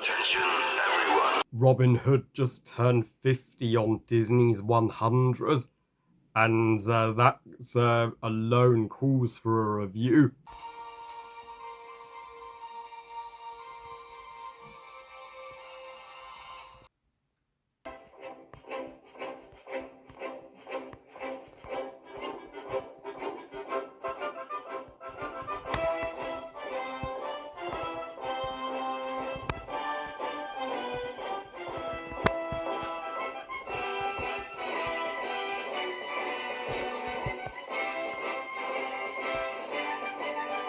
Attention, everyone. Robin Hood just turned 50 on Disney's 100, and that alone calls for a review.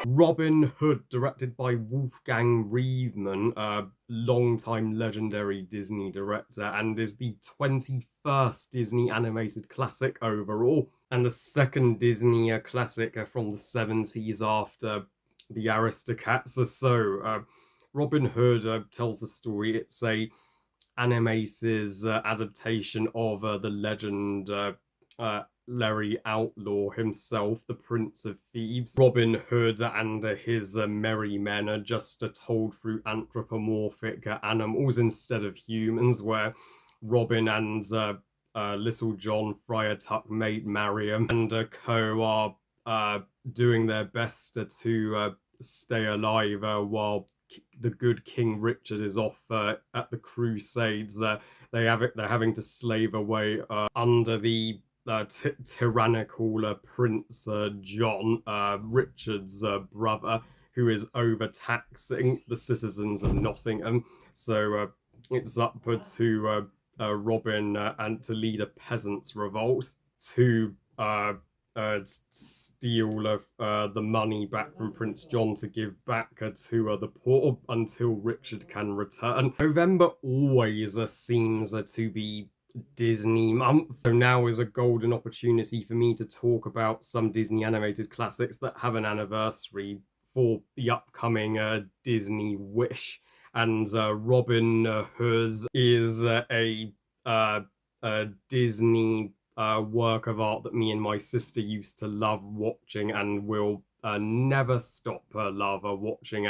Robin Hood, directed by Wolfgang Reitman, a long-time legendary Disney director, and is the 21st Disney animated classic overall, and the second Disney classic from the 70s after the Aristocats. Robin Hood tells the story. It's a animated adaptation of the legend Larry Outlaw himself, the Prince of Thieves. Robin Hood and his merry men are just told through anthropomorphic animals instead of humans, where Robin and Little John, Friar Tuck, Maid Mariam, and co are doing their best to stay alive while the good King Richard is off at the Crusades. They're having to slave away under the tyrannical Prince John, Richard's brother, who is overtaxing the citizens of Nottingham. So it's up to Robin and to lead a peasants' revolt to steal the money back from Prince John to give back to the poor until Richard can return. November always seems to be Disney month, so now is a golden opportunity for me to talk about some Disney animated classics that have an anniversary for the upcoming Disney Wish. And Robin Hood is a Disney work of art that me and my sister used to love watching and will never stop love watching.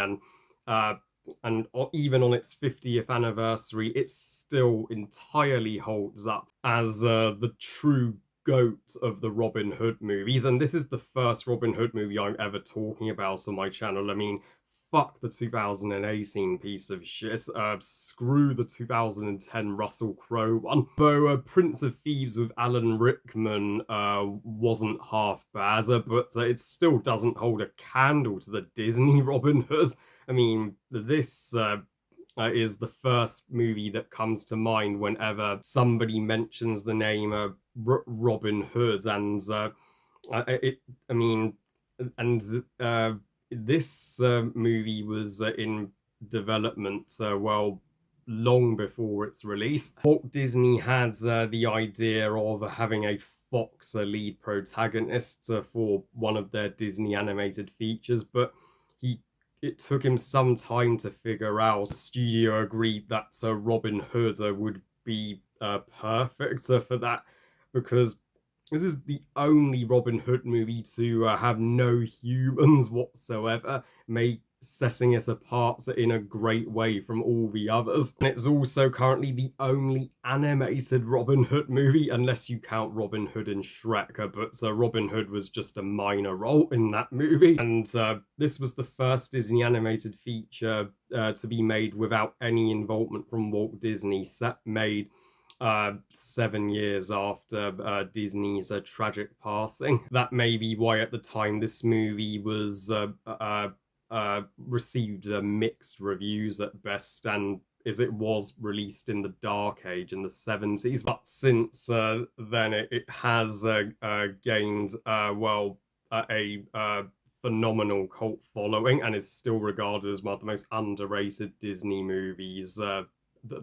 And even on its 50th anniversary, it still entirely holds up as the true goat of the Robin Hood movies. And this is the first Robin Hood movie I'm ever talking about on my channel. I mean, fuck the 2018 piece of shit. Screw the 2010 Russell Crowe one. Though Prince of Thieves with Alan Rickman wasn't half bad, but it still doesn't hold a candle to the Disney Robin Hood. I mean, this is the first movie that comes to mind whenever somebody mentions the name Robin Hood, and this movie was in development long before its release. Walt Disney had the idea of having a Fox lead protagonist for one of their Disney animated features, but it took him some time to figure out. The studio agreed that Robin Hood would be perfect for that, because this is the only Robin Hood movie to have no humans whatsoever, setting it apart in a great way from all the others. And it's also currently the only animated Robin Hood movie, unless you count Robin Hood in Shrek, but Robin Hood was just a minor role in that movie. And this was the first Disney animated feature to be made without any involvement from Walt Disney, made 7 years after Disney's tragic passing. That may be why at the time this movie was received mixed reviews at best, and as it was released in the dark age in the 70s. But since then it has gained a phenomenal cult following and is still regarded as one of the most underrated Disney movies that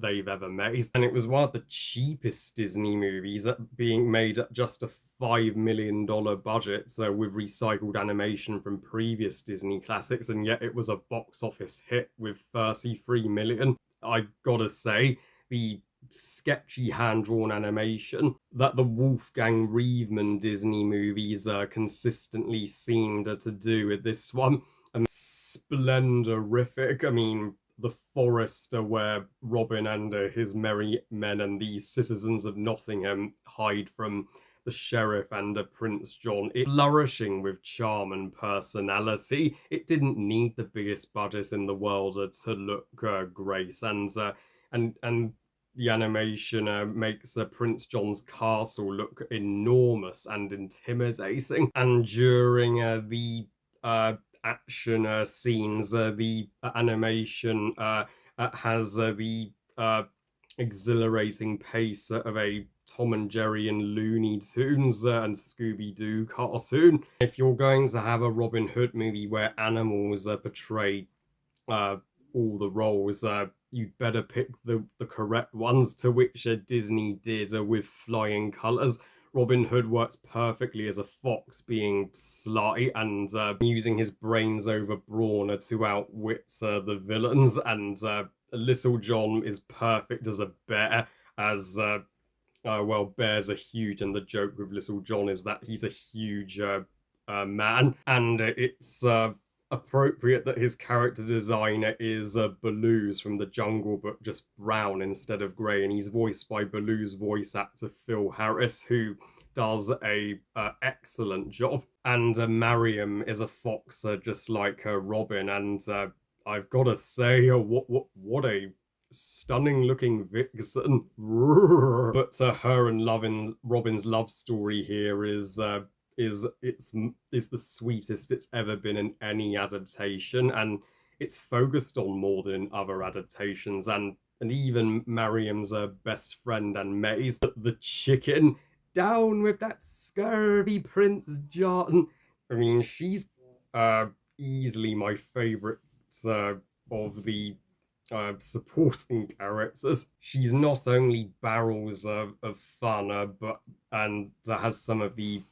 they've ever made. And it was one of the cheapest Disney movies being made at just a $5 million budget, so with recycled animation from previous Disney classics, and yet it was a box office hit with 33 million. I gotta say, the sketchy hand-drawn animation that the Wolfgang Reitman Disney movies consistently seemed to do with this one, and splendorific. I mean, the forest where Robin and his merry men and the citizens of Nottingham hide from the sheriff and Prince John. It flourishing with charm and personality. It didn't need the biggest budget in the world to look great, and the animation makes Prince John's castle look enormous and intimidating. And during the action scenes, the animation has the exhilarating pace of a Tom and Jerry and Looney Tunes and Scooby Doo cartoon. If you're going to have a Robin Hood movie where animals portray uh, all the roles, you'd better pick the correct ones, to which Disney did with flying colours. Robin Hood works perfectly as a fox, being sly and using his brains over brawn to outwit the villains, and Little John is perfect as a bear, as well, bears are huge, and the joke with Little John is that he's a huge man, and it's appropriate that his character designer is Baloo's from the Jungle Book, just brown instead of grey, and he's voiced by Baloo's voice actor Phil Harris, who does a excellent job. And Mariam is a fox, just like Robin, and I've got to say, what a stunning looking vixen. But her and Robin's love story here is the sweetest it's ever been in any adaptation, and it's focused on more than other adaptations, and even Mariam's best friend and Maze, the chicken. Down with that scurvy Prince John. I mean, she's uh easily my favorite uh, of the supporting characters. She's not only barrels of fun, but and has some of the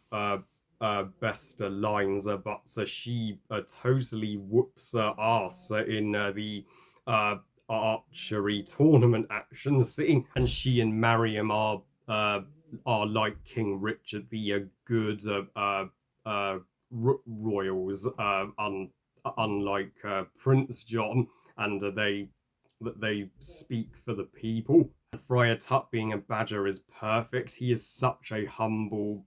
best lines, but she totally whoops ass in the uh, archery tournament action scene, and she and Mariam are like King Richard, the good royals, unlike Prince John, and they speak for the people. Friar Tuck being a badger is perfect. He is such a humble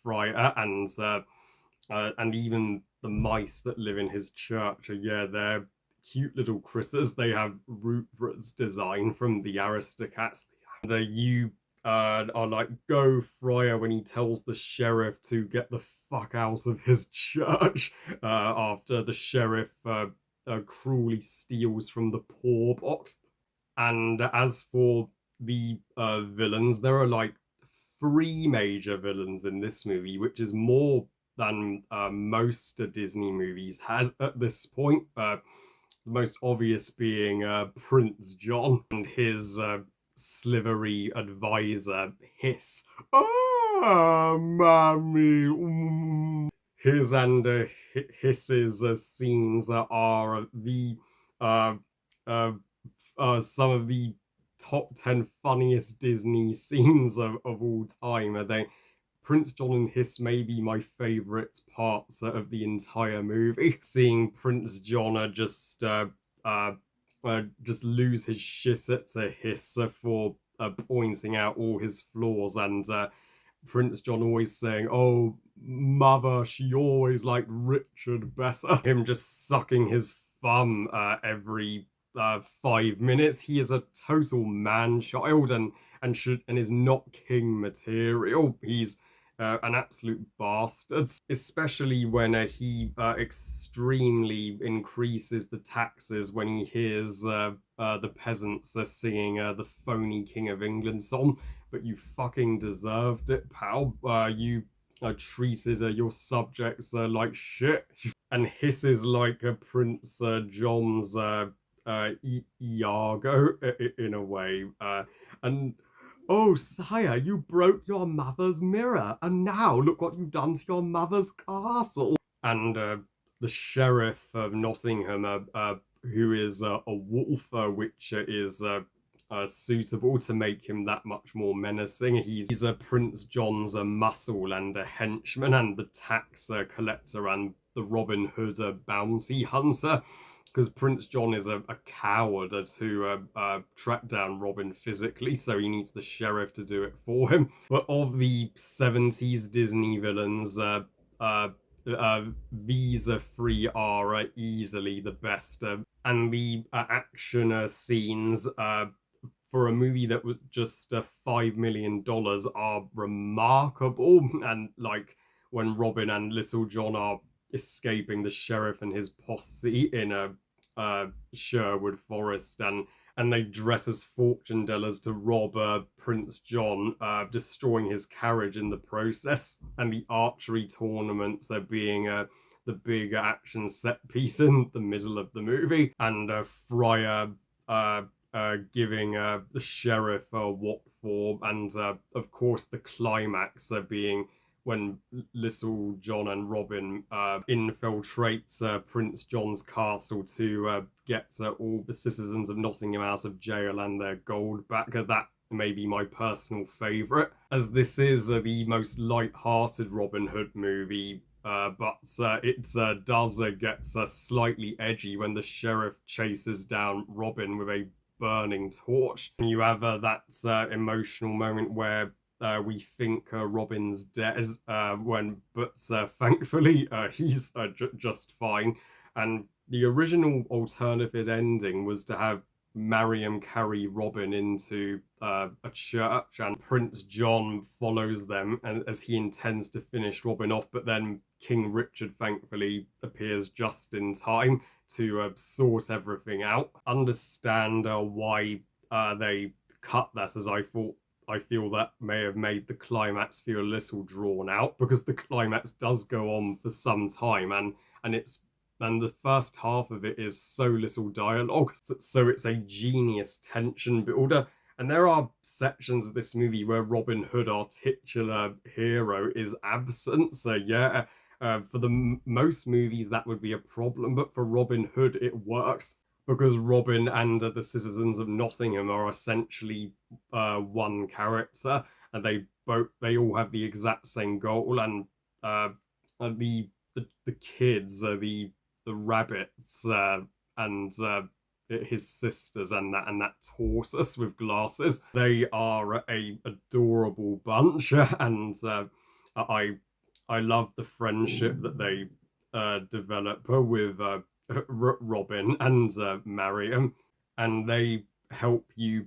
friar, and even the mice that live in his church yeah, they're cute little critters. They have Rupert's design from the Aristocats, and you are like, go Friar, when he tells the sheriff to get the fuck out of his church after the sheriff cruelly steals from the poor box. And as for the villains, there are like three major villains in this movie, which is more than most Disney movies has at this point. The most obvious being Prince John and his slivery advisor, Hiss. Ah, mommy. His and Hiss's scenes are the uh, uh, some of the top 10 funniest Disney scenes of all time. Prince John and Hiss may be my favourite parts of the entire movie. Seeing Prince John just lose his shit at Hiss for pointing out all his flaws, and Prince John always saying, "Oh, mother, she always liked Richard better." Him just sucking his thumb every 5 minutes. He is a total man child, and is not king material. He's an absolute bastard, especially when he extremely increases the taxes when he hears the peasants singing the phony King of England song. But you fucking deserved it, pal. You treated your subjects like shit. And hisses like Prince John's Iago in a way. And oh, sire, you broke your mother's mirror, and now look what you've done to your mother's castle. And the sheriff of Nottingham, who is a wolf, which is suitable to make him that much more menacing. He's a Prince John's muscle and a henchman, and the tax collector and the Robin Hood bounty hunter. because Prince John is a coward to track down Robin physically, so he needs the sheriff to do it for him. But of the 70s Disney villains, uh, visa free are easily the best. And the action scenes for a movie that was just $5 million are remarkable. And like when Robin and Little John are escaping the sheriff and his posse in a Sherwood Forest, and they dress as fortune tellers to rob Prince John, destroying his carriage in the process. And the archery tournaments are being the big action set piece in the middle of the movie, and Friar uh, giving the sheriff what for, and of course the climax being when Little John and Robin infiltrates Prince John's castle to get all the citizens of Nottingham out of jail and their gold back. That may be my personal favourite, as this is the most light-hearted Robin Hood movie. But it does get slightly edgy when the sheriff chases down Robin with a burning torch. And you have that emotional moment where we think Robin's dead, but thankfully he's just fine. And the original alternative ending was to have Mariam carry Robin into a church, and Prince John follows them, and as he intends to finish Robin off, but then King Richard thankfully appears just in time to sort everything out. Understand why they cut this, as I feel that may have made the climax feel a little drawn out, because the climax does go on for some time, and it's and the first half of it is so little dialogue, so it's a genius tension builder. And there are sections of this movie where Robin Hood, our titular hero, is absent. So yeah, for most movies that would be a problem, but for Robin Hood it works, because Robin and the citizens of Nottingham are essentially one character, and they all have the exact same goal. And uh, the kids, the rabbits, and his sisters, and that tortoise with glasses. They are a adorable bunch, and I I love the friendship that they develop with Robin and Mariam, and they help you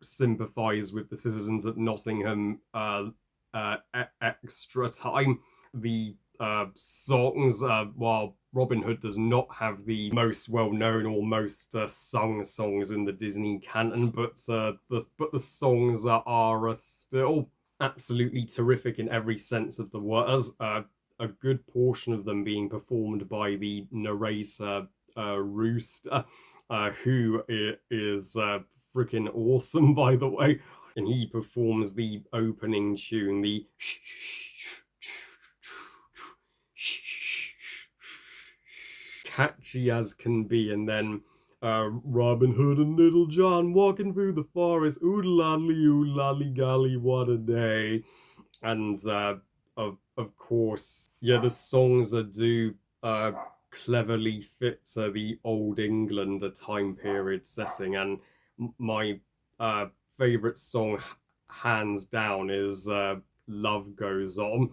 sympathise with the citizens of Nottingham extra time. The songs, while Robin Hood does not have the most well-known or most sung songs in the Disney canon, but the songs are still absolutely terrific in every sense of the words. A good portion of them being performed by the narrator Rooster, who is freaking awesome, by the way. And he performs the opening tune, the catchy as can be, and then Robin Hood and Little John walking through the forest, oodle golly, what a day. And of course, yeah, the songs do cleverly fit the old England time period setting. And my uh, favorite song, hands down, is Love Goes On.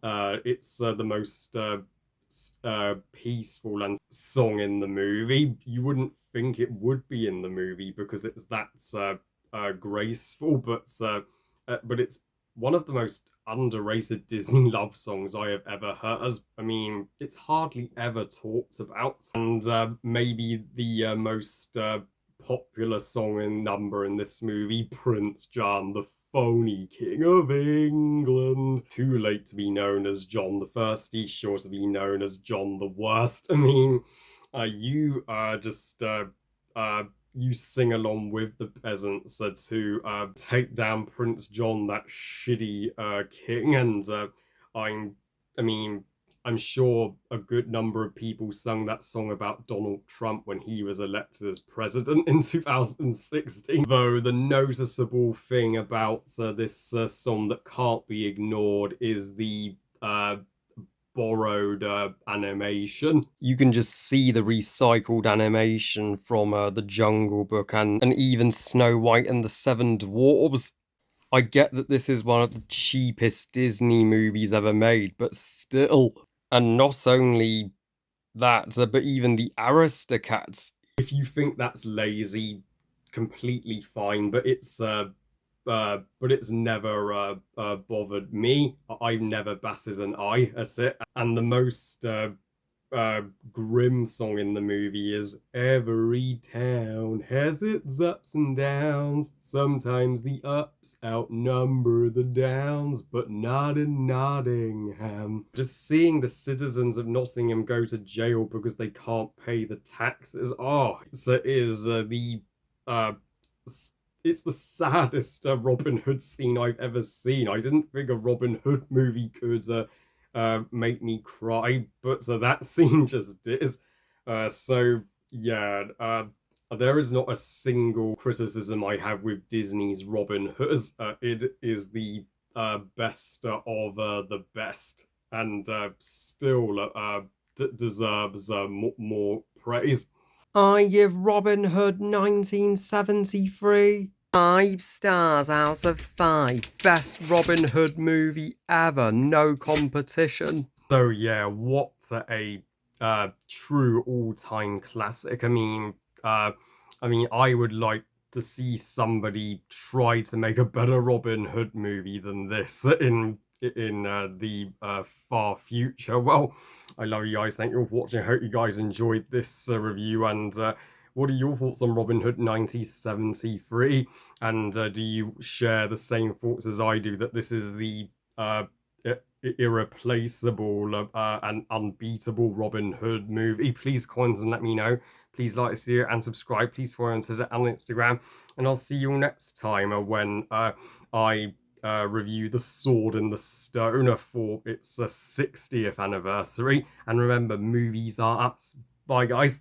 It's the most peaceful and song in the movie. You wouldn't think it would be in the movie because it's that graceful, but it's one of the most underrated Disney love songs I have ever heard. I mean, it's hardly ever talked about, and maybe the most popular song and number in this movie, Prince John, the phony King of England. Too late to be known as John the First, he's sure to be known as John the Worst. I mean, you just you sing along with the peasants to take down Prince John, that shitty king, and I'm, I mean, I'm sure a good number of people sung that song about Donald Trump when he was elected as president in 2016. Though the noticeable thing about this song that can't be ignored is the borrowed animation. You can just see the recycled animation from the Jungle Book and even Snow White and the Seven Dwarfs. I get that this is one of the cheapest Disney movies ever made, but still. And not only that, but even the Aristocats. If you think that's lazy, completely fine, but it's never bothered me. I've never batted an eye at it. And the most grim song in the movie is "Every town has its ups and downs. Sometimes the ups outnumber the downs, but not in Nottingham." Just seeing the citizens of Nottingham go to jail because they can't pay the taxes. Oh, it is uh, it's the saddest Robin Hood scene I've ever seen. I didn't think a Robin Hood movie could make me cry, but so that scene just is. So yeah, there is not a single criticism I have with Disney's Robin Hood. It is the best of the best, and still deserves more praise. I give Robin Hood 1973 5 stars out of 5. Best Robin Hood movie ever, no competition. So yeah, what a true all-time classic. I would like to see somebody try to make a better Robin Hood movie than this in the far future. Well, I love you guys. Thank you all for watching. I hope you guys enjoyed this review. And what are your thoughts on Robin Hood 1973? And do you share the same thoughts as I do that this is the irreplaceable and unbeatable Robin Hood movie? Please comment and let me know. Please like this video and subscribe. Please follow on Twitter and Instagram. And I'll see you all next time when I review The Sword in the Stone for its 60th anniversary. And remember, movies are us. Bye, guys.